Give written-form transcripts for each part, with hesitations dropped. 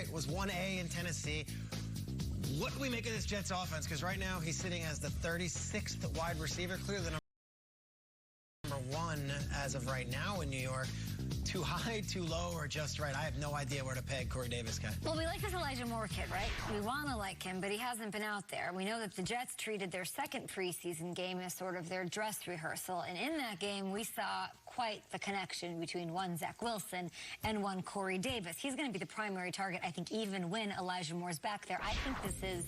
right? Was 1A in Tennessee. What do we make of this Jets offense? Because right now he's sitting as the 36th wide receiver, clearly the number one as of right now in New York. Too high, too low, or just right? I have no idea where to peg Corey Davis guy. Well, we like this Elijah Moore kid, right? We want to like him, but he hasn't been out there. We know that the Jets treated their second preseason game as sort of their dress rehearsal, and in that game, we saw quite the connection between one Zach Wilson and one Corey Davis. He's going to be the primary target, I think, even when Elijah Moore's back there. I think this is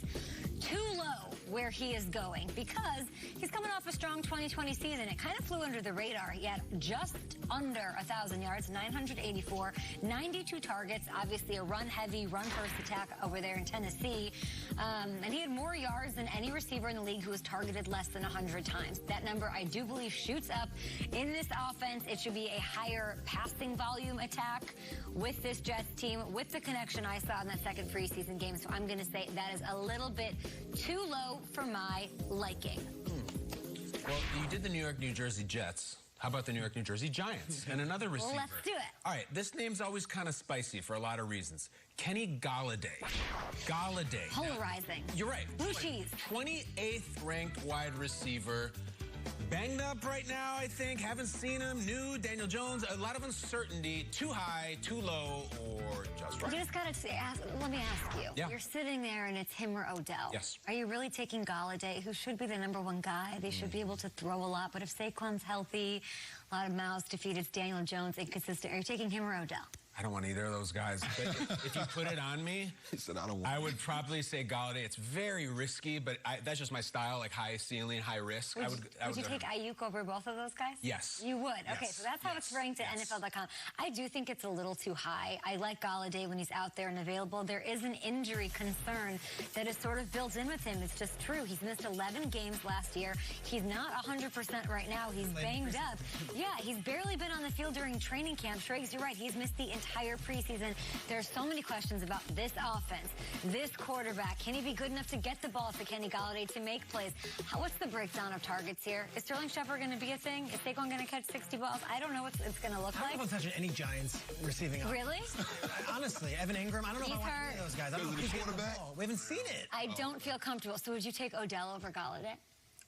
too low where he is going because he's coming off a strong 2020 season. It kind of flew under the radar. He had just under 1,000 yards, 984, 92 targets, obviously a run-heavy, run-first attack over there in Tennessee. And he had more yards than any receiver in the league who was targeted less than 100 times. That number, I do believe, shoots up in this offense. It should be a higher passing volume attack with this Jets team, with the connection I saw in that second preseason game. So I'm going to say that is a little bit too low for my liking. Well, you did the New York, New Jersey Jets. How about the New York, New Jersey Giants and another receiver? Well, let's do it. All right, this name's always kind of spicy for a lot of reasons. Kenny Gallaudet. Gallaudet. Polarizing. You're right. Blue cheese. 28th ranked wide receiver. Banged up right now, I think. Haven't seen him. New, Daniel Jones. A lot of uncertainty. Too high, too low, or just right. You just got to ask. Let me ask you. Yeah. You're sitting there and it's him or Odell. Yes. Are you really taking Gallaudet, who should be the #1 guy? They should be able to throw a lot. But if Saquon's healthy, a lot of mouths to feed, it's Daniel Jones, inconsistent. Are you taking him or Odell? I don't want either of those guys. But if you put it on me, He said, I don't want I would probably say Gallaudet. It's very risky, but that's just my style, like high ceiling, high risk. Would you take Ayuk over both of those guys? Yes. You would? Okay, Yes. so that's how it's ranked at NFL.com. I do think it's a little too high. I like Gallaudet when he's out there and available. There is an injury concern that is sort of built in with him. It's just true. He's missed 11 games last year. He's not 100% right now. He's banged up. Yeah, he's barely been on the field during training camp. Triggs, you're right. He's missed the entire preseason. There are so many questions about this offense, this quarterback. Can he be good enough to get the ball to Kenny Gallaudet to make plays? What's the breakdown of targets here? Is Sterling Shepard going to be a thing? Is Saquon going to catch 60 balls? I don't know what it's going to look like. I don't know touching any Giants receiving up. Really? Honestly, Evan Ingram, I don't know if I want any of those guys. I don't know who's getting the ball. We haven't seen it. I don't feel comfortable. So would you take Odell over Gallaudet?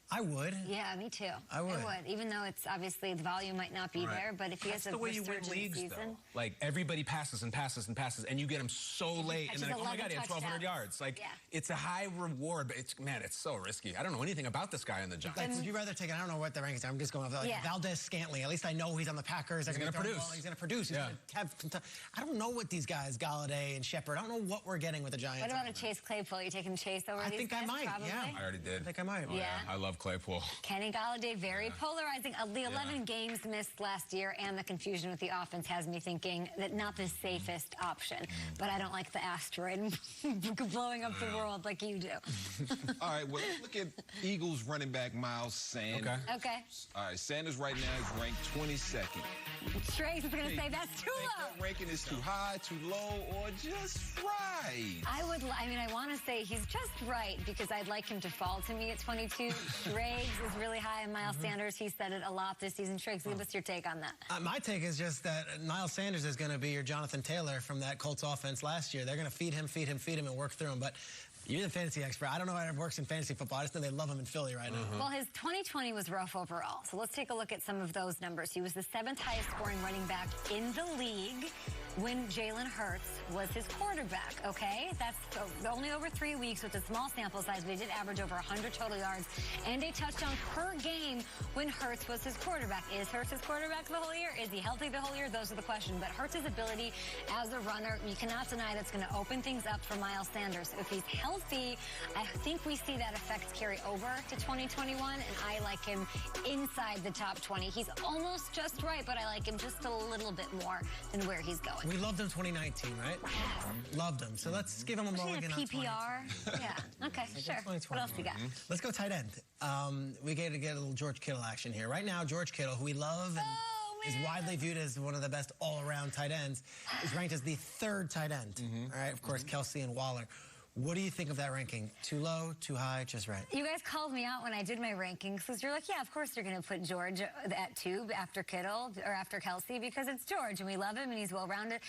I would. Yeah, me too. I would. Even though it's obviously the volume might not be there, but if he has a resurgent season. Though. Like, everybody passes and passes and passes, and you get him so late, and then, like, oh my God, he had 1,200 yards. Like, it's a high reward, but it's so risky. I don't know anything about this guy in the Giants. Like, would you rather take, I don't know what the rankings are, I'm just going off, like, Valdez Scantling. At least I know he's on the Packers. He's going to produce. He's going to produce. He's going to have some time. I don't know what these guys, Gallaudet and Shepard, I don't know what we're getting with the Giants. What about a Chase Claypool? Are you taking Chase over these guys? I think I might, probably? yeah. I already did. I think I might. Yeah. I love Claypool. Kenny Gallaudet, very polarizing. The 11 games missed last year and the confusion with the offense has me thinking that not the safest option. But I don't like the asteroid blowing up the world like you do. All right, well, let's look at Eagles running back Miles Sanders. Okay. All right, Sanders right now is ranked 22nd. Trace is going to say that's too low. That ranking is too high, too low, or just right? I want to say he's just right because I'd like him to fall to me at 22. Triggs is really high on Miles Sanders. He said it a lot this season. Triggs, give us your take on that. My take is just that Miles Sanders is going to be your Jonathan Taylor from that Colts offense last year. They're going to feed him, and work through him. But you're the fantasy expert. I don't know how it works in fantasy football. I just know they love him in Philly right now. Well, his 2020 was rough overall. So let's take a look at some of those numbers. He was the 7th highest scoring running back in the league when Jalen Hurts was his quarterback, okay? That's only over 3 weeks with a small sample size, but he did average over 100 total yards and a touchdown per game when Hurts was his quarterback. Is Hurts his quarterback the whole year? Is he healthy the whole year? Those are the questions. But Hurts' ability as a runner, you cannot deny that's going to open things up for Miles Sanders. If he's healthy, I think we see that effect carry over to 2021, and I like him inside the top 20. He's almost just right, but I like him just a little bit more than where he's going. We loved him 2019, right? Loved him. So let's give him a mulligan on PPR. Yeah. Okay, sure. What else we got? Let's go tight end. We got to get a little George Kittle action here. Right now, George Kittle, who we love and is widely viewed as one of the best all-around tight ends, is ranked as the 3rd tight end. All right, of course, Kelsey and Waller. What do you think of that ranking? Too low, too high, just right? You guys called me out when I did my rankings because you're like, yeah, of course you're going to put George at 2 after Kittle or after Kelsey because it's George and we love him and he's well-rounded.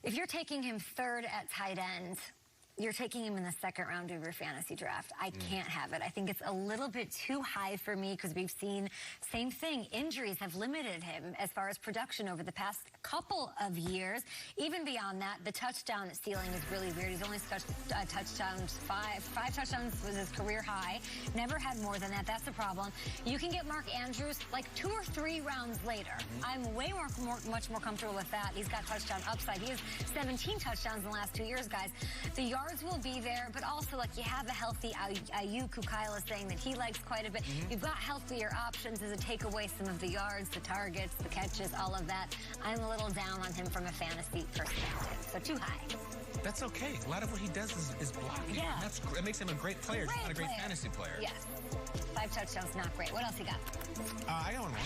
If you're taking him third at tight end, you're taking him in the second round of your fantasy draft. I can't have it. I think it's a little bit too high for me because we've seen, same thing, injuries have limited him as far as production over the past couple of years. Even beyond that, the touchdown ceiling is really weird. He's only touchdowns, five touchdowns was his career high. Never had more than that. That's the problem. You can get Mark Andrews like 2 or 3 rounds later. I'm way much more comfortable with that. He's got touchdown upside. He has 17 touchdowns in the last 2 years, guys. The yards will be there, but also, like, you have a healthy Ayuk, who Kyle is saying that he likes quite a bit. You've got healthier options as a take away some of the yards, the targets, the catches, all of that. I'm a little down on him from a fantasy perspective, so too high. That's okay. A lot of what he does is blocking. Yeah. It makes him a great player, just not a great fantasy player. Yes. 5 touchdowns, not great. What else you got? I got one more.